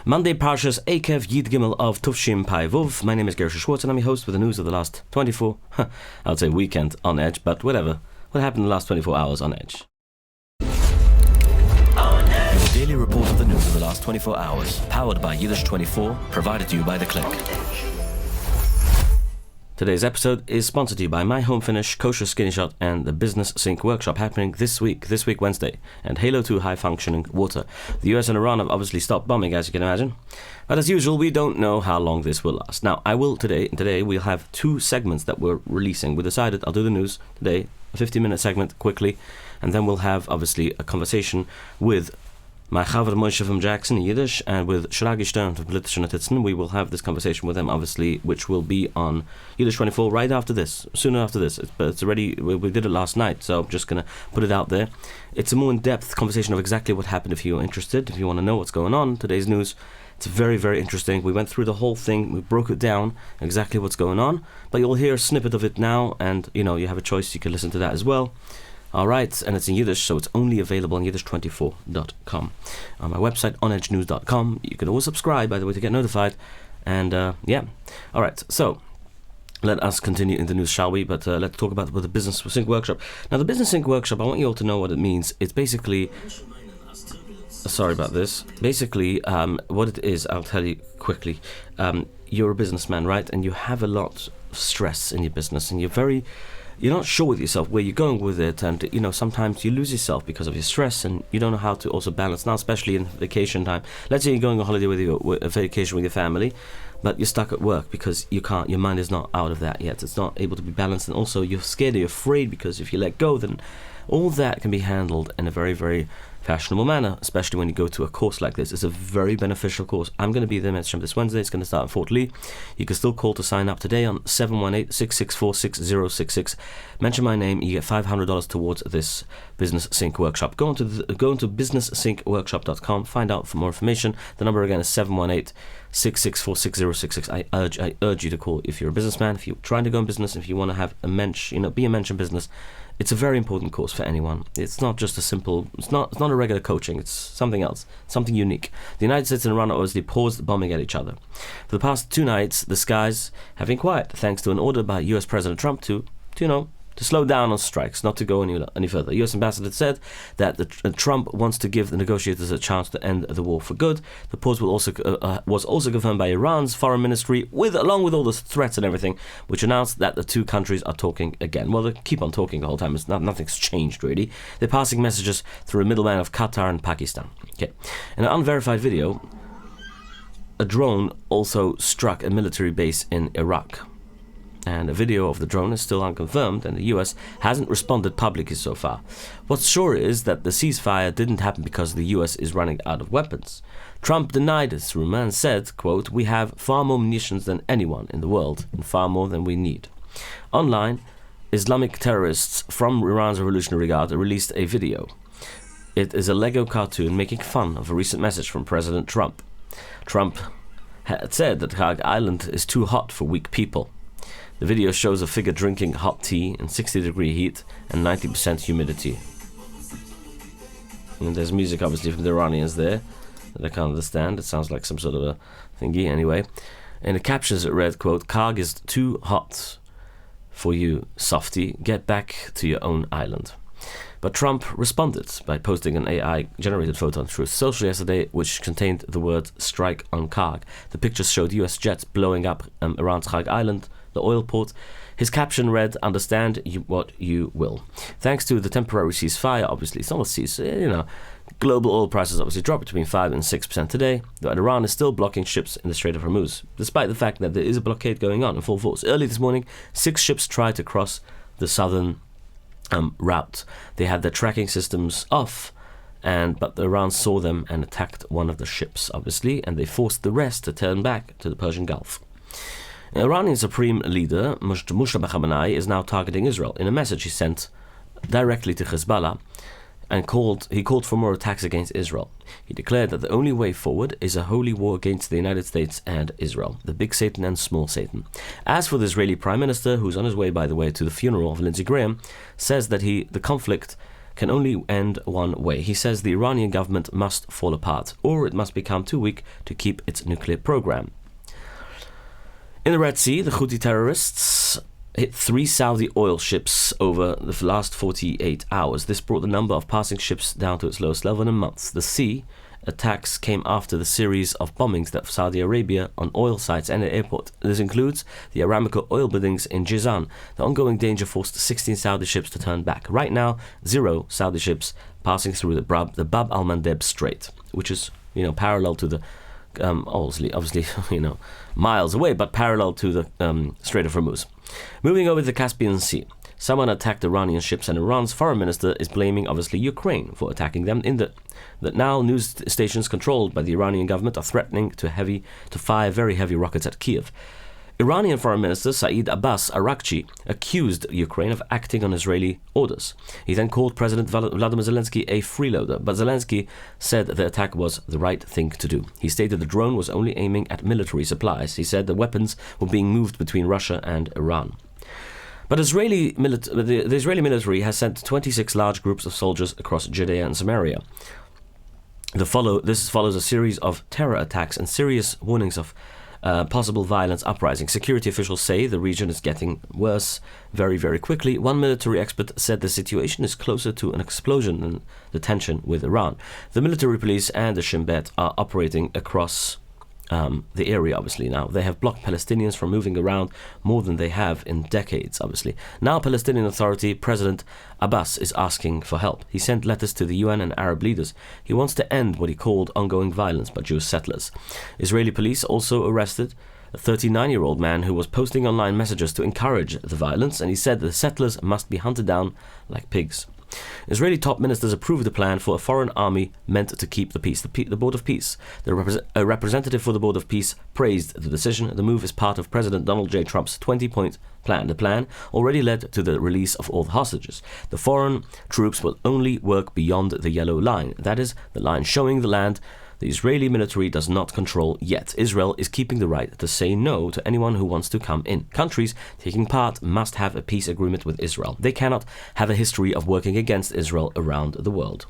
Monday, Parshas Ekev Yid Gimel of Tufshim Pai Vuv. My name is Gershy Schwarcz and I'm your host with the news of the last 24, I would say weekend on Edge, but whatever. What happened in the last 24 hours on Edge? Your daily report of the news of the last 24 hours, powered by Yiddish 24, provided to you by The Click. Today's episode is sponsored to you by My Home Finish, Kosher Skinny Shot, and the Business Sync Workshop happening this week Wednesday, and Halo 2 High Functioning Water. The US and Iran have obviously stopped bombing, as you can imagine, but as usual, we don't know how long this will last. Now, today we'll have two segments that we're releasing. We decided I'll do the news today, a 50-minute segment quickly, and then we'll have, obviously, a conversation with my chaver Moshe from Jackson in Yiddish, and with Shragi Stern from Yiddish and English. We will have this conversation with them, obviously, which will be on Yiddish 24 right after this, sooner after this. But it's already, we did it last night, so I'm just going to put it out there. It's a more in-depth conversation of exactly what happened. If you're interested, if you want to know what's going on, today's news, it's very, very interesting. We went through the whole thing, we broke it down, exactly what's going on, but you'll hear a snippet of it now, and, you have a choice, you can listen to that as well. Alright, and it's in Yiddish, so it's only available on Yiddish24.com. On my website, onedgenews.com. You can always subscribe, by the way, to get notified. And, Alright, so let us continue in the news, shall we? But let's talk about the Business Sync Workshop. Now, the Business Sync Workshop, I want you all to know what it means. It's basically... Sorry about this. Basically, what it is, I'll tell you quickly. You're a businessman, right? And you have a lot of stress in your business, and you're not sure with yourself where you're going with it, and sometimes you lose yourself because of your stress, and you don't know how to also balance now, especially in vacation time. Let's say you're going on holiday a vacation with your family, but you're stuck at work because your mind is not out of that yet. It's not able to be balanced, and also you're scared or you're afraid, because if you let go, then all that can be handled in a very, very fashionable manner, especially when you go to a course like this. It's a very beneficial course. I'm going to be there this Wednesday. It's going to start in Fort Lee. You can still call to sign up today on 718-664-6066. Mention my name. You get $500 towards this Business Sync Workshop. Go into businesssyncworkshop.com. Find out for more information. The number again is 718-664-6066. I urge you to call if you're a businessman, if you're trying to go in business, if you want to have a mensch, be a mensch in business. It's a very important course for anyone. It's not just it's not a regular coaching, it's something else, something unique. The United States and Iran obviously paused bombing at each other. For the past 2 nights, the skies have been quiet, thanks to an order by US President Trump to slow down on strikes, not to go any further. The US ambassador said that Trump wants to give the negotiators a chance to end the war for good. The pause was also confirmed by Iran's foreign ministry, along with all the threats and everything, which announced that the two countries are talking again. Well, they keep on talking the whole time. Nothing's changed, really. They're passing messages through a middleman of Qatar and Pakistan. Okay. In an unverified video, a drone also struck a military base in Iraq. And a video of the drone is still unconfirmed, and the US hasn't responded publicly so far. What's sure is that the ceasefire didn't happen because the US is running out of weapons. Trump denied this rumor and said, quote, "We have far more munitions than anyone in the world, and far more than we need." Online, Islamic terrorists from Iran's Revolutionary Guard released a video. It is a Lego cartoon making fun of a recent message from President Trump. Trump had said that Hag Island is too hot for weak people. The video shows a figure drinking hot tea in 60-degree heat and 90% humidity. And there's music, obviously, from the Iranians there that I can't understand. It sounds like some sort of a thingy. Anyway, in the captions it read, quote, "Kag is too hot for you, softy. Get back to your own island." But Trump responded by posting an AI-generated photo on Truth Social yesterday, which contained the word "strike on Kag." The pictures showed US jets blowing up Iran's Kag Island, the oil port. His caption read, "Understand what you will." Thanks to the temporary ceasefire, obviously, it's not a cease, global oil prices obviously dropped between 5 and 6% today, but Iran is still blocking ships in the Strait of Hormuz, despite the fact that there is a blockade going on in full force. Early this morning, 6 ships tried to cross the southern route. They had their tracking systems off, but Iran saw them and attacked one of the ships, obviously, and they forced the rest to turn back to the Persian Gulf. Iranian Supreme Leader Moshe is now targeting Israel in a message he sent directly to Hezbollah, and he called for more attacks against Israel. He declared that the only way forward is a holy war against the United States and Israel, the big Satan and small Satan. As for the Israeli Prime Minister, who's on his way, by the way, to the funeral of Lindsey Graham, says that the conflict can only end one way. He says the Iranian government must fall apart, or it must become too weak to keep its nuclear program. In the Red Sea, the Houthi terrorists hit 3 Saudi oil ships over the last 48 hours. This brought the number of passing ships down to its lowest level in a month. The sea attacks came after the series of bombings that Saudi Arabia on oil sites and the airport. This includes the Aramco oil buildings in Jizan. The ongoing danger forced 16 Saudi ships to turn back. Right now, 0 Saudi ships passing through the Bab al-Mandeb Strait, which is, parallel to the obviously, miles away, but parallel to the Strait of Hormuz. Moving over to the Caspian Sea. Someone attacked Iranian ships, and Iran's foreign minister is blaming, obviously, Ukraine for attacking them. That now news stations controlled by the Iranian government are threatening to fire very heavy rockets at Kiev. Iranian Foreign Minister Saeed Abbas Arakchi accused Ukraine of acting on Israeli orders. He then called President Vladimir Zelensky a freeloader, but Zelensky said the attack was the right thing to do. He stated the drone was only aiming at military supplies. He said the weapons were being moved between Russia and Iran. But the Israeli military has sent 26 large groups of soldiers across Judea and Samaria. This follows a series of terror attacks and serious warnings of possible violence uprising. Security officials say the region is getting worse very, very quickly. One military expert said the situation is closer to an explosion than the tension with Iran. The military police and the Shin Bet are operating across the area, obviously, now. They have blocked Palestinians from moving around more than they have in decades, obviously. Now, Palestinian Authority President Abbas is asking for help. He sent letters to the UN and Arab leaders. He wants to end what he called ongoing violence by Jewish settlers. Israeli police also arrested a 39-year-old man who was posting online messages to encourage the violence, and he said the settlers must be hunted down like pigs. Israeli top ministers approved a plan for a foreign army meant to keep the peace. The Board of Peace. A representative for the Board of Peace praised the decision. The move is part of President Donald J. Trump's 20-point plan. The plan already led to the release of all the hostages. The foreign troops will only work beyond the yellow line. That is, the line showing the land the Israeli military does not control yet. Israel is keeping the right to say no to anyone who wants to come in. Countries taking part must have a peace agreement with Israel. They cannot have a history of working against Israel around the world.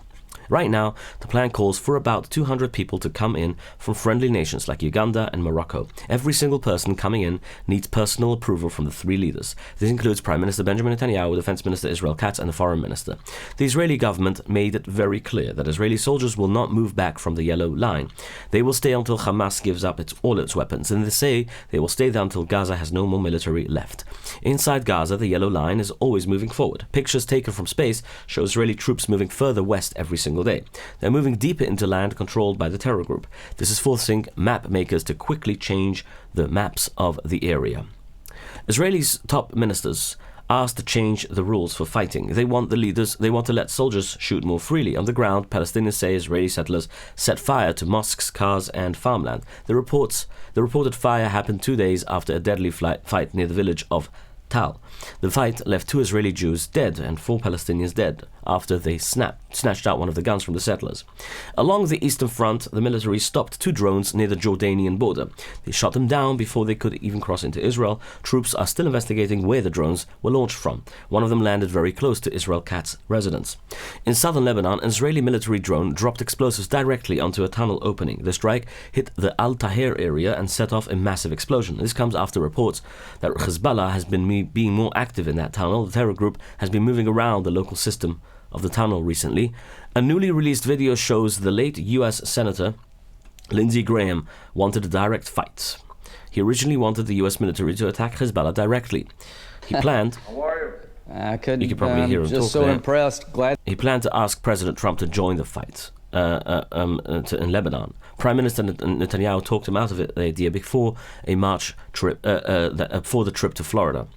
Right now, the plan calls for about 200 people to come in from friendly nations like Uganda and Morocco. Every single person coming in needs personal approval from the 3 leaders. This includes Prime Minister Benjamin Netanyahu, Defense Minister Israel Katz, and the Foreign Minister. The Israeli government made it very clear that Israeli soldiers will not move back from the yellow line. They will stay until Hamas gives up all its weapons, and they say they will stay there until Gaza has no more military left. Inside Gaza, the yellow line is always moving forward. Pictures taken from space show Israeli troops moving further west every single day. They're moving deeper into land controlled by the terror group. This is forcing map makers to quickly change the maps of the area. Israelis' top ministers asked to change the rules for fighting. They want to let soldiers shoot more freely. On the ground, Palestinians say Israeli settlers set fire to mosques, cars, and farmland. The reported fire happened 2 days after a deadly fight near the village of Tal. The fight left 2 Israeli Jews dead and 4 Palestinians dead after they snatched out one of the guns from the settlers. Along the eastern front, the military stopped 2 drones near the Jordanian border. They shot them down before they could even cross into Israel. Troops are still investigating where the drones were launched from. One of them landed very close to Israel Katz's residence. In southern Lebanon, an Israeli military drone dropped explosives directly onto a tunnel opening. The strike hit the Al-Tahir area and set off a massive explosion. This comes after reports that Hezbollah has been being more active in that tunnel. The terror group has been moving around the local system of the tunnel recently. A newly released video shows the late U.S. Senator Lindsey Graham wanted a direct fight. He originally wanted the U.S. military to attack Hezbollah directly. He planned... How are you? You can probably hear him just talk so there. impressed. Glad. He planned to ask President Trump to join the fight in Lebanon. Prime Minister Netanyahu talked him out of the idea before a March trip, before the trip to Florida.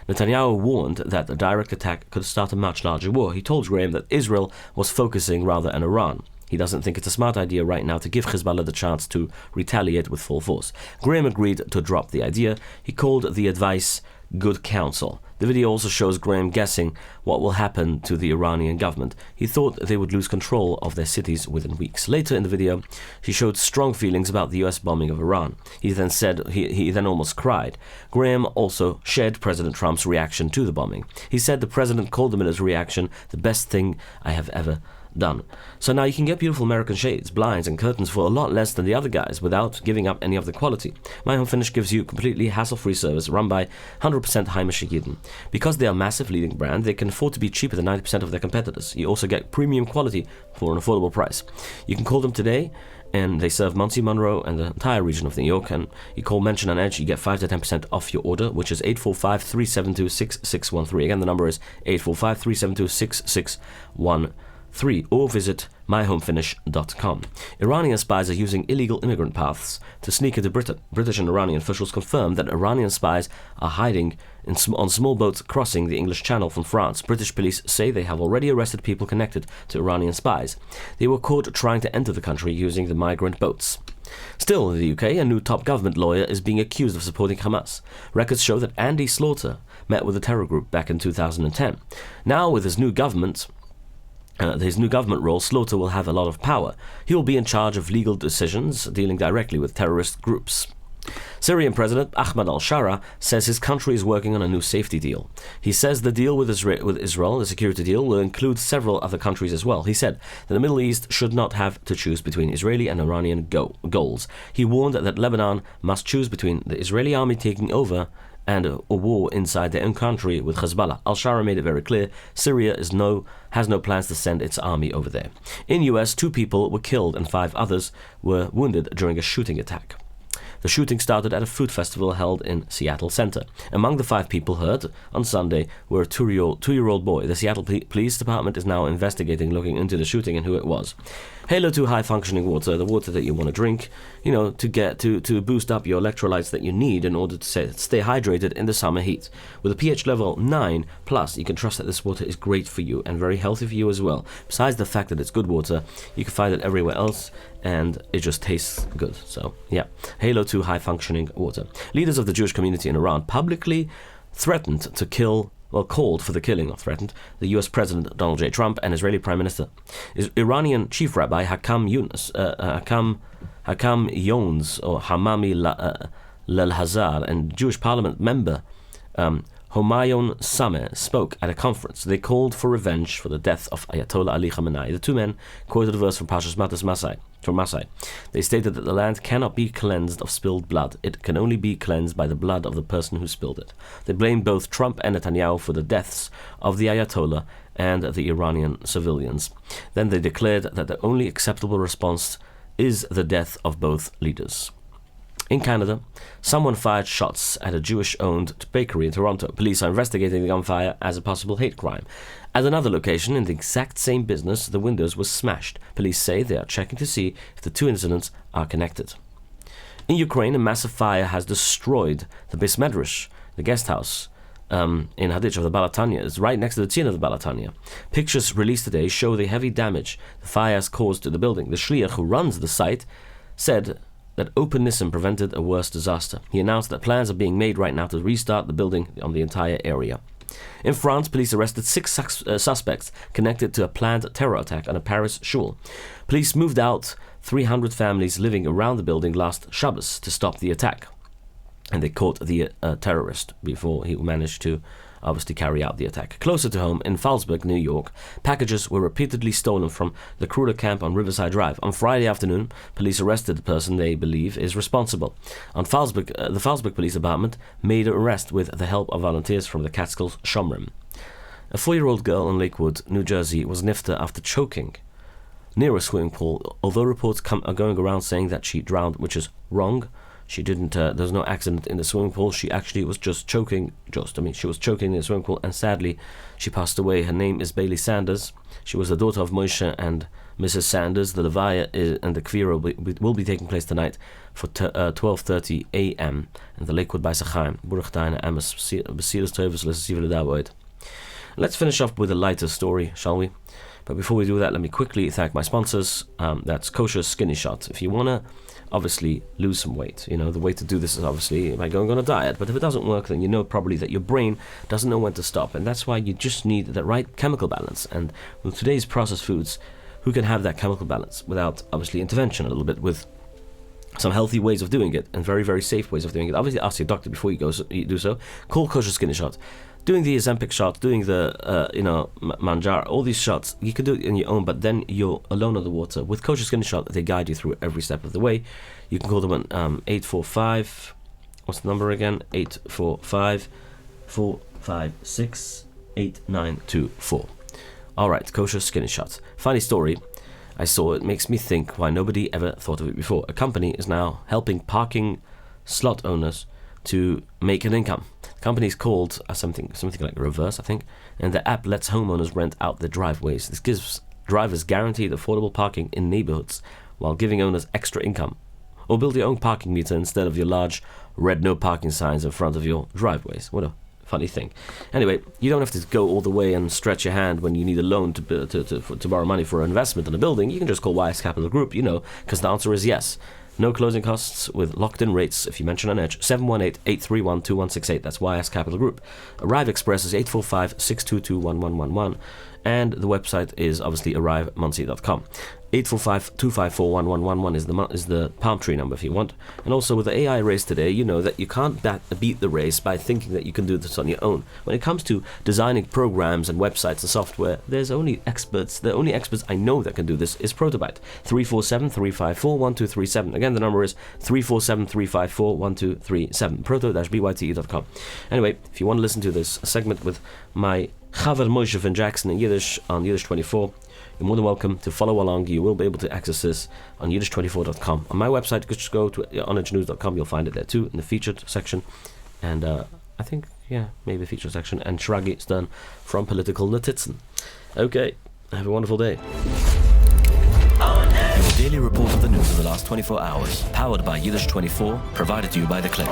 Netanyahu warned that a direct attack could start a much larger war. He told Graham that Israel was focusing rather on Iran. He doesn't think it's a smart idea right now to give Hezbollah the chance to retaliate with full force. Graham agreed to drop the idea. He called the advice good counsel. The video also shows Graham guessing what will happen to the Iranian government. He thought they would lose control of their cities within weeks. Later in the video, he showed strong feelings about the US bombing of Iran. He then said he then almost cried. Graham also shared President Trump's reaction to the bombing. He said the president called the military reaction the best thing I have ever done. So now you can get beautiful American shades, blinds and curtains for a lot less than the other guys without giving up any of the quality. My Home Finish gives you completely hassle-free service run by 100% Heimische Yidden. Because they are a massive leading brand, they can afford to be cheaper than 90% of their competitors. You also get premium quality for an affordable price. You can call them today, and they serve Monsey, Monroe and the entire region of New York. And you call Mention on Edge, you get 5 to 10% off your order, which is 845-372-6613. Again, the number is 845-372-6613. Or visit myhomefinish.com. Iranian spies are using illegal immigrant paths to sneak into Britain. British and Iranian officials confirmed that Iranian spies are hiding on small boats crossing the English Channel from France. British police say they have already arrested people connected to Iranian spies. They were caught trying to enter the country using the migrant boats. Still, in the UK, a new top government lawyer is being accused of supporting Hamas. Records show that Andy Slaughter met with the terror group back in 2010. Now, with his new government role, Slaughter will have a lot of power. He will be in charge of legal decisions dealing directly with terrorist groups. Syrian President Ahmad al-Shara says his country is working on a new safety deal. He says the deal with Israel, the security deal, will include several other countries as well. He said that the Middle East should not have to choose between Israeli and Iranian goals. He warned that Lebanon must choose between the Israeli army taking over and a war inside their own country with Hezbollah. Al-Shara made it very clear Syria has no plans to send its army over there. In US, 2 people were killed and 5 others were wounded during a shooting attack. The shooting started at a food festival held in Seattle Center. Among the 5 people hurt on Sunday were a 2-year-old boy. The Seattle Police Department is now investigating, looking into the shooting and who it was. Halo 2 high-functioning water, the water that you want to drink, to boost up your electrolytes that you need in order to stay hydrated in the summer heat. With a pH level 9+, you can trust that this water is great for you and very healthy for you as well. Besides the fact that it's good water, you can find it everywhere else, and it just tastes good. So, yeah. Halo 2 high-functioning water. Leaders of the Jewish community in Iran publicly called for the killing, or threatened, the US President Donald J. Trump and Israeli Prime Minister. Iranian Chief Rabbi Hakam Yons, or Hamami Lelhazar, and Jewish Parliament member Homayon Sameh spoke at a conference. They called for revenge for the death of Ayatollah Ali Khamenei. The 2 men quoted a verse from Parshas Masai. They stated that the land cannot be cleansed of spilled blood. It can only be cleansed by the blood of the person who spilled it. They blamed both Trump and Netanyahu for the deaths of the Ayatollah and the Iranian civilians. Then they declared that the only acceptable response is the death of both leaders. In Canada, someone fired shots at a Jewish-owned bakery in Toronto. Police are investigating the gunfire as a possible hate crime. At another location in the exact same business, the windows were smashed. Police say they are checking to see if the 2 incidents are connected. In Ukraine, a massive fire has destroyed the Beis Medrash, the guest house in Haditch of the Balatanya. It's right next to the Tzin of the Balatanya. Pictures released today show the heavy damage the fire has caused to the building. The shliach who runs the site said that openness prevented a worse disaster. He announced that plans are being made right now to restart the building on the entire area. In France, police arrested 6 suspects connected to a planned terror attack on a Paris shul. Police moved out 300 families living around the building last Shabbos to stop the attack. And they caught the terrorist before he managed to obviously carry out the attack. Closer to home, in Fallsburg, New York, packages were repeatedly stolen from the Kruger camp on Riverside Drive. On Friday afternoon, police arrested the person they believe is responsible. On the Fallsburg Police Department made an arrest with the help of volunteers from the Catskills Shomrim. A 4-year-old girl in Lakewood, New Jersey, was nifted after choking near a swimming pool, although reports are going around saying that she drowned, which is wrong. She didn't, there was no accident in the swimming pool. She actually was just choking, she was choking in the swimming pool, and sadly, she passed away. Her name is Bailey Sanders. She was the daughter of Moshe and Mrs. Sanders. The Levaya and the Kvira will be taking place tonight for 12:30 a.m. in the Lakewood by Sachaim. Let's finish off with a lighter story, shall we? But before we do that, let me quickly thank my sponsors. That's Kosher Skinny Shot. If you want to obviously lose some weight. The way to do this is obviously by going on a diet. But if it doesn't work, then you know probably that your brain doesn't know when to stop. And that's why you just need the right chemical balance. And with today's processed foods, who can have that chemical balance without obviously intervention a little bit with some healthy ways of doing it and very, very safe ways of doing it. Obviously, ask your doctor before you do so. Call Kosher Skinny Shot. Doing the Ozempic shot, doing the, Manjar, all these shots, you can do it on your own, but then you're alone on the water. With Kosher Skinny Shot, they guide you through every step of the way. You can call them on 845, what's the number again? 845-456-8924. All right, Kosher Skinny Shot. Funny story. I saw it, makes me think why nobody ever thought of it before. A company is now helping parking slot owners to make an income. The company is called something like Reverse, I think, and the app lets homeowners rent out their driveways. This gives drivers guaranteed affordable parking in neighborhoods while giving owners extra income. Or build your own parking meter instead of your large red no parking signs in front of your driveways. What a funny thing. Anyway, you don't have to go all the way and stretch your hand when you need a loan to borrow money for an investment in a building. You can just call YS Capital Group, because the answer is yes. No closing costs with locked-in rates if you mention an edge. 718-831-2168. That's YS Capital Group. Arrive Express is 845-622-1111. And the website is obviously arrivemuncie.com. 845-254-1111 is the palm tree number if you want. And also with the AI race today, you know that you can't beat the race by thinking that you can do this on your own. When it comes to designing programs and websites and software, there's only experts. The only experts I know that can do this is Protobyte. 347-354-1237. Again, the number is 347-354-1237. proto-byte.com. Anyway, if you want to listen to this segment with my Chaver Moshe from Jackson in Yiddish on Yiddish 24, you're more than welcome to follow along. You will be able to access this on Yiddish24.com. On my website, just go to onedgenews.com. You'll find it there too, in the featured section. And I think, maybe featured section. And Shragi Stern from Political Notizen. Okay, have a wonderful day. Your daily report of the news of the last 24 hours. Powered by Yiddish 24, provided to you by The Click.